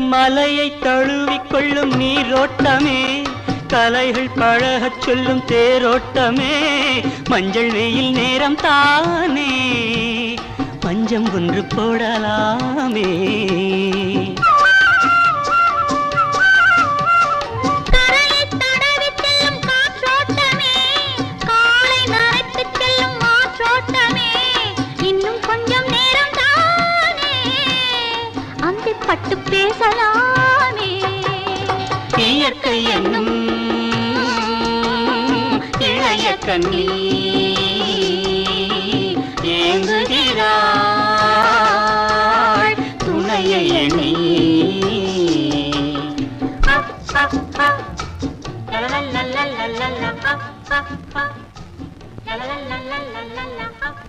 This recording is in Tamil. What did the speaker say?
மலையை தழுவிக்கொள்ளும் நீரோட்டமே, கலைகள் பழகச் சொல்லும் தேரோட்டமே, மஞ்சள் வெயில் நேரம் தானே பஞ்சம் ஒன்று போடலாமே. பட்டு பேசலாமே. இயற்கை என்னும் இளைய கண்ணி ஏங்குகிறாள் துணையை எண்ணி. la la la la la la